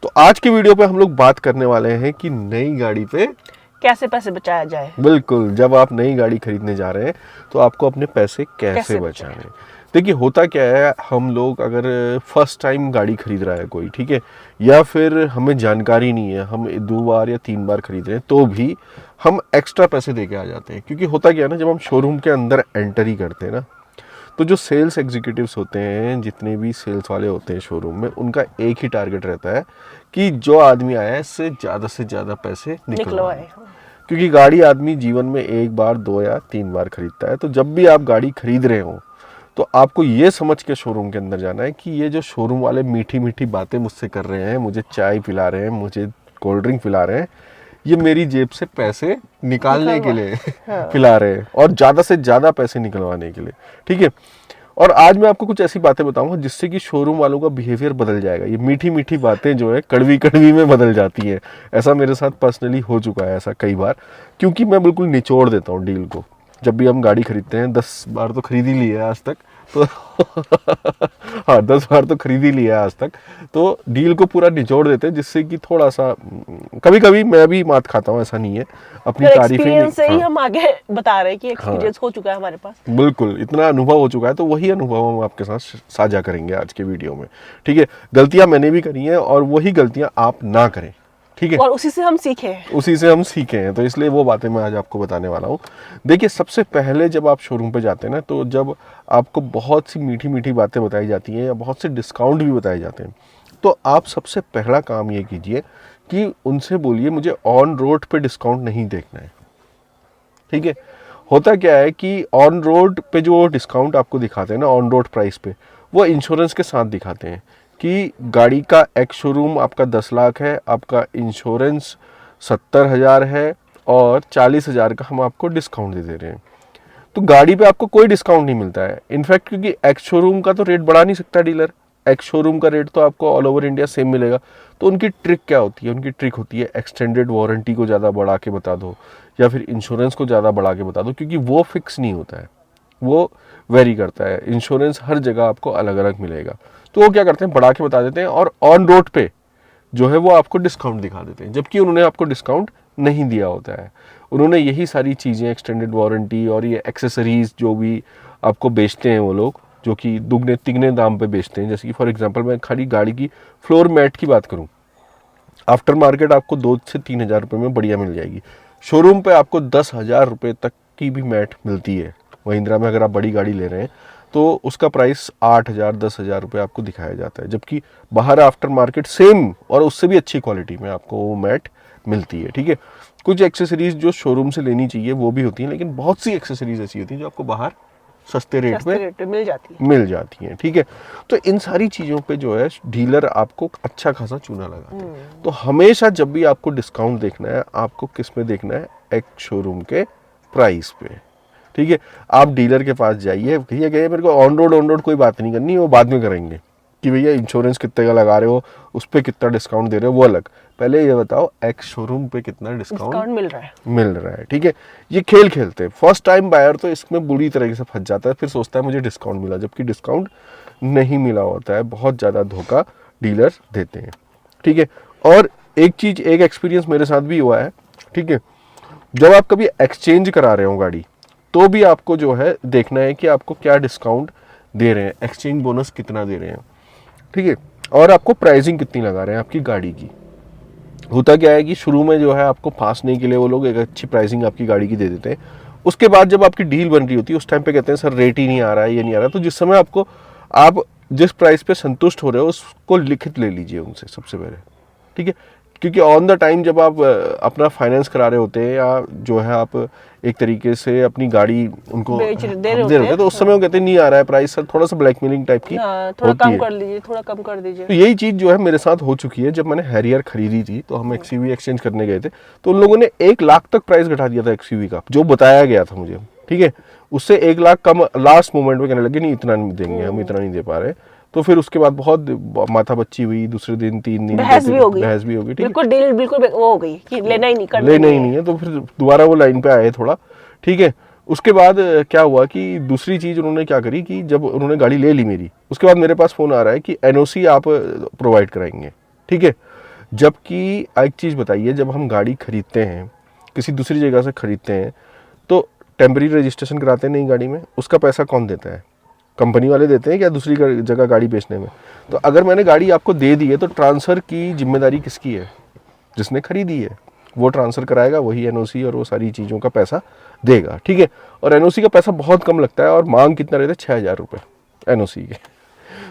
तो आज की वीडियो पे हम लोग बात करने वाले हैं कि नई गाड़ी पे कैसे पैसे बचाया जाए। बिल्कुल, जब आप नई गाड़ी खरीदने जा रहे हैं तो आपको अपने पैसे कैसे बचाने हैं। देखिए होता क्या है, हम लोग अगर फर्स्ट टाइम गाड़ी खरीद रहा है कोई, ठीक है, या फिर हमें जानकारी नहीं है, हम 2 बार या 3 बार खरीद रहे हैं, तो भी हम एक्स्ट्रा पैसे दे के आ जाते हैं। क्योंकि होता क्या है ना, जब हम शोरूम के अंदर एंट्री करते हैं ना, तो जो सेल्स एग्जीक्यूटिव्स होते हैं, जितने भी सेल्स वाले होते हैं शोरूम में, उनका एक ही टारगेट रहता है कि जो आदमी आया है इससे ज़्यादा पैसे निकलवाए। क्योंकि गाड़ी आदमी जीवन में 1 बार 2 या 3 बार खरीदता है। तो जब भी आप गाड़ी खरीद रहे हो तो आपको ये समझ के शोरूम के अंदर जाना है कि ये जो शोरूम वाले मीठी मीठी बातें मुझसे कर रहे हैं, मुझे चाय पिला रहे हैं, मुझे कोल्ड ड्रिंक पिला रहे हैं, ये मेरी जेब से पैसे निकालने के लिए पिला रहे हैं और ज़्यादा से ज़्यादा पैसे निकलवाने के लिए, ठीक है। और आज मैं आपको कुछ ऐसी बातें बताऊंगा जिससे कि शोरूम वालों का बिहेवियर बदल जाएगा। ये मीठी मीठी बातें जो है कड़वी कड़वी में बदल जाती हैं। ऐसा मेरे साथ पर्सनली हो चुका है, ऐसा कई बार, क्योंकि मैं बिल्कुल निचोड़ देता हूँ डील को। जब भी हम गाड़ी खरीदते हैं, 10 बार तो खरीद ही ली है आज तक, तो हाँ 10 बार तो खरीद ही लिया है आज तक, तो डील को पूरा निचोड़ देते हैं, जिससे कि थोड़ा सा कभी कभी मैं भी मात खाता हूँ, ऐसा नहीं है, अपनी तारीफ से ही हम आगे बता रहे हैं कि एक्सपीरियंस हो चुका है हमारे पास। बिल्कुल, इतना अनुभव हो चुका है, तो वही अनुभव हम आपके साथ साझा करेंगे आज के वीडियो में, ठीक है। गलतियां मैंने भी करी हैं और वही गलतियां आप ना करें, ठीक है, और उसी से हम सीखे हैं। उसी से हम सीखे हैं, तो इसलिए वो बातें मैं आज आपको बताने वाला हूँ। देखिए सबसे पहले जब आप शोरूम पे जाते हैं ना, तो जब आपको बहुत सी मीठी मीठी बातें बताई जाती हैं या बहुत से डिस्काउंट भी बताए जाते हैं, तो आप सबसे पहला काम ये कीजिए कि उनसे बोलिए मुझे ऑन रोड पे डिस्काउंट नहीं देखना है, ठीक है। होता क्या है कि ऑन रोड पे जो डिस्काउंट आपको दिखाते हैं ना, ऑन रोड प्राइस पे, वो इंश्योरेंस के साथ दिखाते हैं कि गाड़ी का एक्स शोरूम आपका 10 लाख है, आपका इंश्योरेंस 70,000 है और 40,000 का हम आपको डिस्काउंट दे रहे हैं। तो गाड़ी पे आपको कोई डिस्काउंट नहीं मिलता है इनफैक्ट, क्योंकि एक्स शोरूम का तो रेट बढ़ा नहीं सकता डीलर। एक्स शोरूम का रेट तो आपको ऑल ओवर इंडिया सेम मिलेगा। तो उनकी ट्रिक क्या होती है? उनकी ट्रिक होती है एक्सटेंडेड वारंटी को ज़्यादा बढ़ा के बता दो या फिर इंश्योरेंस को ज़्यादा बढ़ा के बता दो, क्योंकि वो फिक्स नहीं होता है, वो वेरी करता है। इंश्योरेंस हर जगह आपको अलग अलग मिलेगा। तो वो क्या करते हैं, बढ़ा के बता देते हैं और ऑन रोड पे जो है वो आपको डिस्काउंट दिखा देते हैं, जबकि उन्होंने आपको डिस्काउंट नहीं दिया होता है। उन्होंने यही सारी चीज़ें, एक्सटेंडेड वारंटी और ये एक्सेसरीज जो भी आपको बेचते हैं वो लोग, जो कि दुगने तिगने दाम पे बेचते हैं। जैसे कि फॉर एग्जांपल मैं खाली गाड़ी की फ्लोर मैट की बात करूं, आफ्टर मार्केट आपको 2 से 3 हज़ार रुपये में बढ़िया मिल जाएगी। शोरूम पे आपको 10,000 रुपये तक की भी मैट मिलती है। महिंद्रा में अगर आप बड़ी गाड़ी ले रहे हैं तो उसका प्राइस 8,000 10,000 रुपये आपको दिखाया जाता है, जबकि बाहर आफ्टर मार्केट सेम और उससे भी अच्छी क्वालिटी में आपको वो मैट मिलती है, ठीक है। कुछ एक्सेसरीज जो शोरूम से लेनी चाहिए वो भी होती हैं, लेकिन बहुत सी एक्सेसरीज ऐसी होती हैं जो आपको बाहर सस्ते रेट में मिल जाती हैं, ठीक है। तो इन सारी चीज़ों पे जो है डीलर आपको अच्छा खासा चूना लगाते हैं। तो हमेशा जब भी आपको डिस्काउंट देखना है, आपको किस में देखना है? एक शोरूम के प्राइस पे, ठीक है। आप डीलर के पास जाइए, भैया कहिए मेरे को ऑन रोड कोई बात नहीं करनी, वो बाद में करेंगे कि भैया इंश्योरेंस कितने का लगा रहे हो, उस पर कितना डिस्काउंट दे रहे हो, वो अलग। पहले ये बताओ एक्स शोरूम पे कितना डिस्काउंट मिल रहा है, ठीक है। ये खेल खेलते हैं। फर्स्ट टाइम बायर तो इसमें बुरी तरीके से फंस जाता है, फिर सोचता है मुझे डिस्काउंट मिला, जबकि डिस्काउंट नहीं मिला होता है। बहुत ज़्यादा धोखा डीलर देते हैं, ठीक है। और एक चीज़, एक एक्सपीरियंस मेरे साथ भी हुआ है, ठीक है। जब आप कभी एक्सचेंज करा रहे हो गाड़ी, तो भी आपको जो है देखना है कि आपको क्या डिस्काउंट दे रहे हैं, एक्सचेंज बोनस कितना दे रहे हैं, ठीक है। और आपको प्राइसिंग कितनी लगा रहे हैं आपकी गाड़ी की। होता क्या है कि शुरू में जो है आपको फांसने के लिए वो लोग एक अच्छी प्राइसिंग आपकी गाड़ी की दे देते हैं। उसके बाद जब आपकी डील बन रही होती है उस टाइम पे कहते हैं सर रेट ही नहीं आ रहा है, ये नहीं आ रहा है। तो जिस समय आपको, आप जिस प्राइस पे संतुष्ट हो रहे हो उसको लिखित ले लीजिए उनसे सबसे पहले, ठीक है। क्योंकि ऑन द टाइम जब आप अपना फाइनेंस करा रहे होते हैं या जो है आप एक तरीके से अपनी गाड़ी उनको दे रहे होते हैं, तो उस समय वो कहते हैं नहीं आ रहा है प्राइस, सर थोड़ा सा ब्लैकमेलिंग टाइप की थोड़ा कम कर लीजिए, थोड़ा कम कर दीजिए। तो यही चीज़ जो है मेरे साथ हो चुकी है। जब मैंने हैरियर खरीदी थी तो हम एक्सयूवी एक्सचेंज करने गए थे, तो उन लोगों ने 1 लाख तक प्राइस घटा दिया था एक्सयूवी का, जो बताया गया था मुझे, ठीक है। उससे 1 लाख कम लास्ट मोमेंट में कहने लगे नहीं इतना नहीं देंगे, हम इतना नहीं दे पा रहे। तो फिर उसके बाद बहुत माथा बच्ची हुई, दूसरे दिन 3 दिन बहस भी हो गई, ठीक है, बिल्कुल डील बिल्कुल वो हो गई कि लेना ही नहीं है। तो फिर दोबारा वो लाइन पे आए थोड़ा, ठीक है। उसके बाद क्या हुआ कि दूसरी चीज़ उन्होंने क्या करी कि जब उन्होंने गाड़ी ले ली मेरी, उसके बाद मेरे पास फ़ोन आ रहा है कि एनओसी आप प्रोवाइड कराएंगे, ठीक है। जबकि एक चीज़ बताइए, जब हम गाड़ी खरीदते हैं किसी दूसरी जगह से खरीदते हैं तो टेम्पररी रजिस्ट्रेशन कराते नहीं गाड़ी में, उसका पैसा कौन देता है? कंपनी वाले देते हैं क्या दूसरी जगह गाड़ी बेचने में? तो अगर मैंने गाड़ी आपको दे दी है तो ट्रांसफ़र की जिम्मेदारी किसकी है? जिसने खरीदी है वो ट्रांसफ़र कराएगा, वही एनओसी और वो सारी चीज़ों का पैसा देगा, ठीक है। और एनओसी का पैसा बहुत कम लगता है और मांग कितना रहता है? 6,000 रुपये एनओसी के।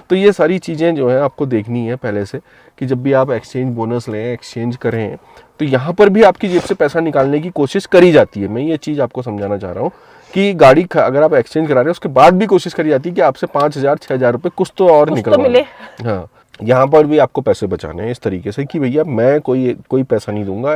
तो ये सारी चीज़ें जो है आपको देखनी है पहले से, कि जब भी आप एक्सचेंज बोनस लें, एक्सचेंज करें, तो यहाँ पर भी आपकी जेब से पैसा निकालने की कोशिश करी जाती है। मैं ये चीज़ आपको समझाना चाह रहा हूँ कि गाड़ी अगर आप एक्सचेंज करा रहे हैं उसके बाद भी कोशिश करी जाती है कि आपसे 5,000 6,000 रुपये कुछ तो और कुछ तो निकलवा मिले। हाँ, यहाँ पर भी आपको पैसे बचाने हैं इस तरीके से कि भैया मैं कोई पैसा नहीं दूंगा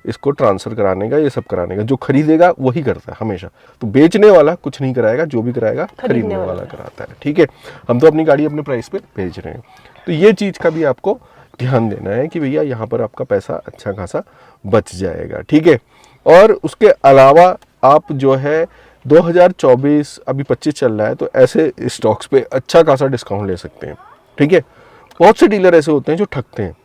इसको ट्रांसफ़र कराने का, ये सब कराने का। जो खरीदेगा वही करता है हमेशा। तो बेचने वाला कुछ नहीं कराएगा, जो भी कराएगा खरीदने वाला कराता है, ठीक है। हम तो अपनी गाड़ी अपने प्राइस पे बेच रहे हैं। तो ये चीज़ का भी आपको ध्यान देना है कि भैया यहाँ पर आपका पैसा अच्छा खासा बच जाएगा, ठीक है। और उसके अलावा आप जो है 2024 अभी 25 चल रहा है तो ऐसे स्टॉक्स पे अच्छा खासा डिस्काउंट ले सकते हैं, ठीक है। बहुत से डीलर ऐसे होते हैं जो ठगते हैं,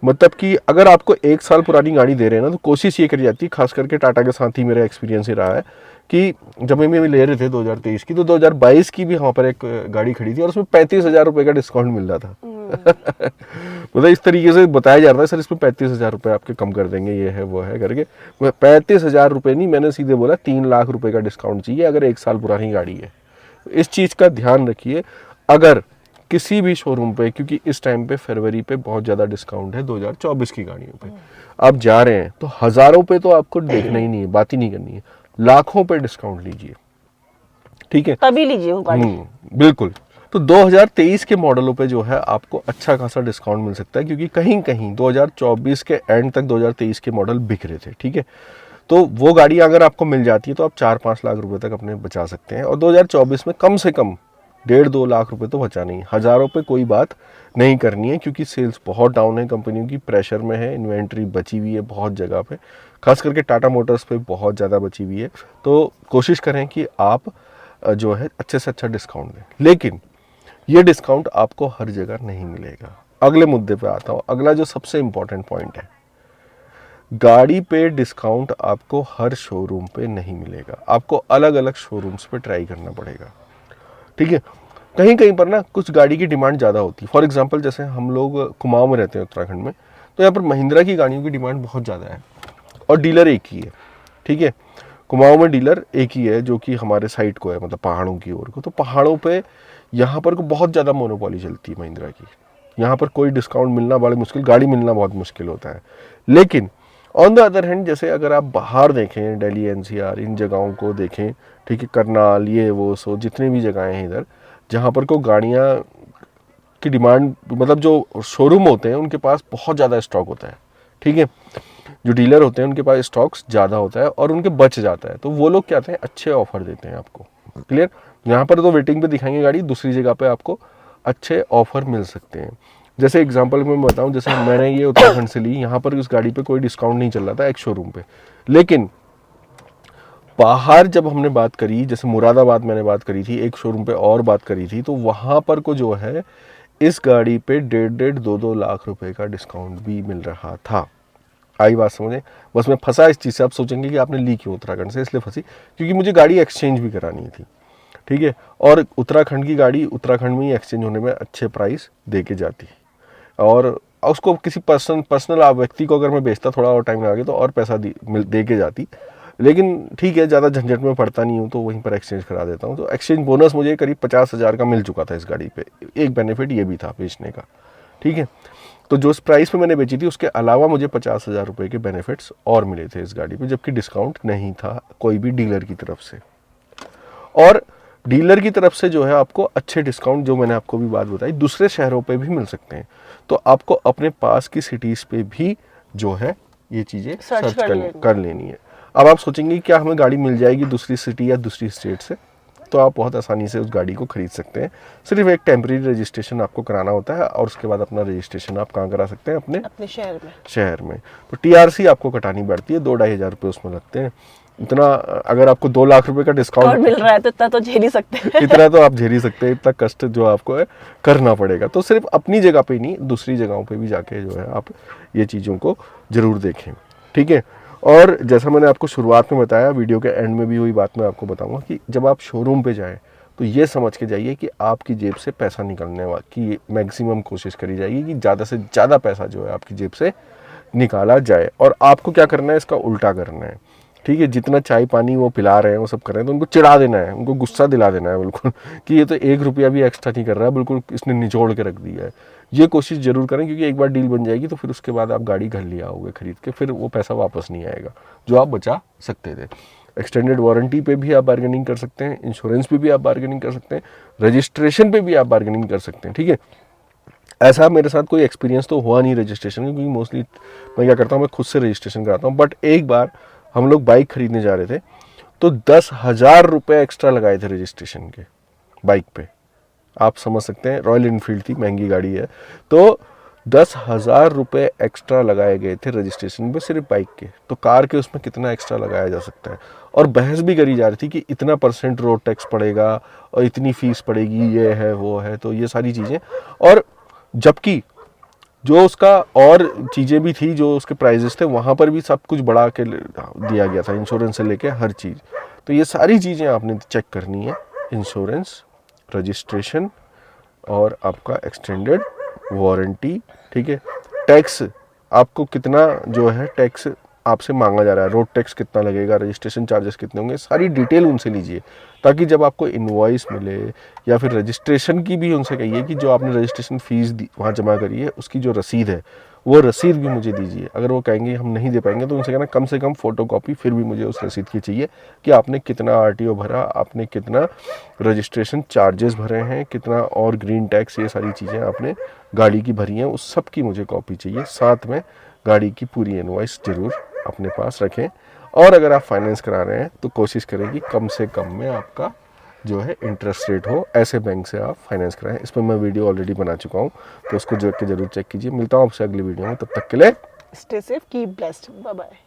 मतलब कि अगर आपको 1 साल पुरानी गाड़ी दे रहे हैं ना तो कोशिश ये करी जाती है, खास करके टाटा के साथ ही मेरा एक्सपीरियंस ही रहा है कि जब हम ले रहे थे 2023 की, तो 2022 की भी वहाँ पर एक गाड़ी खड़ी थी और उसमें 35,000 रुपये का डिस्काउंट मिल रहा था। मतलब इस तरीके से बताया जा रहा है, सर इसमें 35,000 रुपये आपके कम कर देंगे, ये है वो है करके। 35,000 रुपये नहीं, मैंने सीधे बोला 3 लाख रुपये का डिस्काउंट चाहिए अगर 1 साल पुरानी गाड़ी है। इस चीज़ का ध्यान रखिए अगर किसी भी शोरूम पे, क्योंकि इस टाइम पे फरवरी पे बहुत ज़्यादा डिस्काउंट है 2024 की गाड़ियों पे। आप जा रहे हैं तो हज़ारों पे तो आपको देखना ही नहीं है, बात ही नहीं करनी है, लाखों पे डिस्काउंट लीजिए, ठीक है। तभी लीजिए वो गाड़ी। बिल्कुल। तो 2023 के मॉडलों पे जो है आपको अच्छा खासा डिस्काउंट मिल सकता है, क्योंकि कहीं कहीं 2024 के एंड तक 2023 के मॉडल बिक रहे थे, ठीक है। तो वो गाड़ी अगर आपको मिल जाती है तो आप 4-5 लाख रुपए तक अपने बचा सकते हैं। और 2024 में कम से कम 1.5-2 लाख रुपए तो बचा नहीं, हज़ारों पे कोई बात नहीं करनी है, क्योंकि सेल्स बहुत डाउन है, कंपनियों की प्रेशर में है, इन्वेंट्री बची हुई है बहुत जगह पे, खास करके टाटा मोटर्स पे बहुत ज़्यादा बची हुई है। तो कोशिश करें कि आप जो है अच्छे से अच्छा डिस्काउंट दें, लेकिन ये डिस्काउंट आपको हर जगह नहीं मिलेगा। अगले मुद्दे पे आता हूँ, अगला जो सबसे इम्पोर्टेंट पॉइंट है, गाड़ी पे डिस्काउंट आपको हर शोरूम पे नहीं मिलेगा, आपको अलग अलग शोरूम्स पे ट्राई करना पड़ेगा, ठीक है। कहीं कहीं पर ना कुछ गाड़ी की डिमांड ज़्यादा होती है। फॉर एग्जांपल जैसे हम लोग कुमाऊं में रहते हैं उत्तराखंड में, तो यहाँ पर महिंद्रा की गाड़ियों की डिमांड बहुत ज़्यादा है और डीलर एक ही है, ठीक है। कुमाऊं में डीलर एक ही है जो कि हमारे साइड को है, मतलब पहाड़ों की ओर को। तो पहाड़ों पे यहाँ पर को बहुत ज़्यादा मोनोपोली चलती है महिंद्रा की, यहाँ पर कोई डिस्काउंट मिलना बड़ा मुश्किल, गाड़ी मिलना बहुत मुश्किल होता है। लेकिन ऑन द अदर हैंड जैसे अगर आप बाहर देखें, दिल्ली एनसीआर इन जगहों को देखें, ठीक है, करनाल ये वो सो जितनी भी जगहें हैं इधर जहाँ पर को गाड़ियाँ की डिमांड, मतलब जो शोरूम होते हैं उनके पास बहुत ज़्यादा स्टॉक होता है, ठीक है। जो डीलर होते हैं उनके पास स्टॉक्स ज़्यादा होता है और उनके बच जाता है, तो वो लोग क्या करते हैं, अच्छे ऑफर देते हैं आपको, क्लियर। यहाँ पर तो वेटिंग पे दिखाएंगे गाड़ी, दूसरी जगह पे आपको अच्छे ऑफर मिल सकते हैं। जैसे एग्जांपल मैं बताऊं, जैसे मैंने ये उत्तराखंड से ली, यहाँ पर उस गाड़ी पे कोई डिस्काउंट नहीं चल रहा था एक शोरूम पे, लेकिन बाहर जब हमने बात करी, जैसे मुरादाबाद मैंने बात करी थी, एक शोरूम पे और बात करी थी, तो वहाँ पर को जो है इस गाड़ी पे 1.5-2 लाख रुपए का डिस्काउंट भी मिल रहा था। आई बात समझे? बस मैं फंसा इस चीज़ से, आप सोचेंगे कि आपने ली क्यों उत्तराखंड से, इसलिए फंसी क्योंकि मुझे गाड़ी एक्सचेंज भी करानी थी, ठीक है। और उत्तराखंड की गाड़ी उत्तराखंड में ही एक्सचेंज होने में अच्छे प्राइस दे के जाती है, और उसको किसी पर्सनल व्यक्ति को अगर मैं बेचता थोड़ा और टाइम लगा तो और पैसा दे के जाती, लेकिन ठीक है, ज़्यादा झंझट में पड़ता नहीं हूँ तो वहीं पर एक्सचेंज करा देता हूँ। तो एक्सचेंज बोनस मुझे करीब 50,000 का मिल चुका था इस गाड़ी पे, एक बेनिफिट ये भी था बेचने का, ठीक है। तो जो इस प्राइस पे मैंने बेची थी उसके अलावा मुझे 50,000 रुपये के बेनिफिट्स और मिले थे इस गाड़ी पे, जबकि डिस्काउंट नहीं था कोई भी डीलर की तरफ से। और डीलर की तरफ से जो है आपको अच्छे डिस्काउंट, जो मैंने आपको भी बात बताई, दूसरे शहरों पे भी मिल सकते हैं। तो आपको अपने पास की सिटीज़ पे भी जो है ये चीज़ें सर्च कर लेनी है। अब आप सोचेंगे क्या हमें गाड़ी मिल जाएगी दूसरी सिटी या दूसरी स्टेट से, तो आप बहुत आसानी से उस गाड़ी को खरीद सकते हैं। सिर्फ एक टेम्परेरी रजिस्ट्रेशन आपको कराना होता है और उसके बाद अपना रजिस्ट्रेशन आप कहाँ करा सकते हैं, अपने शहर में। तो टीआरसी आपको कटानी पड़ती है, 2-2.5 हज़ार रुपये उसमें लगते हैं। इतना अगर आपको 2 लाख रुपए का और डिस्काउंट मिल रहा है तो इतना तो झेल ही सकते हैं। इतना तो आप झेल ही सकते हैं, इतना कष्ट जो आपको है करना पड़ेगा। तो सिर्फ अपनी जगह पे ही नहीं, दूसरी जगहों पे भी जाके जो है आप ये चीज़ों को ज़रूर देखें, ठीक है। और जैसा मैंने आपको शुरुआत में बताया, वीडियो के एंड में भी वही बात मैं आपको बताऊंगा कि जब आप शोरूम पे जाएं तो ये समझ के जाइए कि आपकी जेब से पैसा निकलने की मैक्सिमम कोशिश करी जाएगी कि ज़्यादा से ज़्यादा पैसा जो है आपकी जेब से निकाला जाए। और आपको क्या करना है, इसका उल्टा करना है, ठीक है। जितना चाय पानी वो पिला रहे हैं, वो सब कर रहे हैं, तो उनको चिढ़ा देना है, उनको गुस्सा दिला देना है बिल्कुल कि ये तो 1 रुपया भी एक्स्ट्रा नहीं कर रहा है, बिल्कुल इसने निचोड़ के रख दिया है। ये कोशिश जरूर करें, क्योंकि एक बार डील बन जाएगी तो फिर उसके बाद आप गाड़ी घर ले आओगे खरीद के, फिर वो पैसा वापस नहीं आएगा जो आप बचा सकते थे। एक्सटेंडेड वारंटी पे भी आप बार्गेनिंग कर सकते हैं, इंश्योरेंस पे भी आप बार्गेनिंग कर सकते हैं, रजिस्ट्रेशन पे भी आप बार्गेनिंग कर सकते हैं, ठीक है। ऐसा मेरे साथ कोई एक्सपीरियंस तो हुआ नहीं रजिस्ट्रेशन का, क्योंकि मोस्टली मैं क्या करता हूँ, मैं खुद से रजिस्ट्रेशन कराता हूँ। बट एक बार हम लोग बाइक खरीदने जा रहे थे तो 10,000 रुपये एक्स्ट्रा लगाए थे रजिस्ट्रेशन के बाइक पे। आप समझ सकते हैं, रॉयल इनफील्ड थी, महंगी गाड़ी है, तो 10,000 रुपये एक्स्ट्रा लगाए गए थे रजिस्ट्रेशन पे सिर्फ बाइक के। तो कार के उसमें कितना एक्स्ट्रा लगाया जा सकता है। और बहस भी करी जा रही थी कि इतना % रोड टैक्स पड़ेगा और इतनी फीस पड़ेगी, ये है वो है, तो ये सारी चीज़ें। और जबकि जो उसका और चीज़ें भी थी, जो उसके प्राइजेस थे, वहाँ पर भी सब कुछ बढ़ा के दिया गया था, इंश्योरेंस से लेके हर चीज़। तो ये सारी चीज़ें आपने चेक करनी है, इंश्योरेंस, रजिस्ट्रेशन और आपका एक्सटेंडेड वारंटी, ठीक है। टैक्स आपको कितना जो है टैक्स आपसे मांगा जा रहा है, रोड टैक्स कितना लगेगा, रजिस्ट्रेशन चार्जेस कितने होंगे, सारी डिटेल उनसे लीजिए, ताकि जब आपको इनवॉइस मिले या फिर रजिस्ट्रेशन की भी उनसे कहिए कि जो आपने रजिस्ट्रेशन फ़ीस वहाँ जमा करी है उसकी जो रसीद है वो रसीद भी मुझे दीजिए। अगर वो कहेंगे हम नहीं दे पाएंगे तो उनसे कहना कम से कम फ़ोटोकॉपी फिर भी मुझे उस रसीद की चाहिए कि आपने कितना RTO भरा, आपने कितना रजिस्ट्रेशन चार्जेस भरे हैं, कितना और ग्रीन टैक्स, ये सारी चीज़ें आपने गाड़ी की भरी हैं, उस सब की मुझे कॉपी चाहिए। साथ में गाड़ी की पूरी इनवॉइस ज़रूर अपने पास रखें। और अगर आप फाइनेंस करा रहे हैं तो कोशिश करें कि कम से कम में आपका जो है इंटरेस्ट रेट हो, ऐसे बैंक से आप फाइनेंस कराएं। इस पर मैं वीडियो ऑलरेडी बना चुका हूं, तो उसको जरूर चेक कीजिए। मिलता हूं आपसे अगली वीडियो में, तब तक के लिए stay safe, keep blessed, bye bye.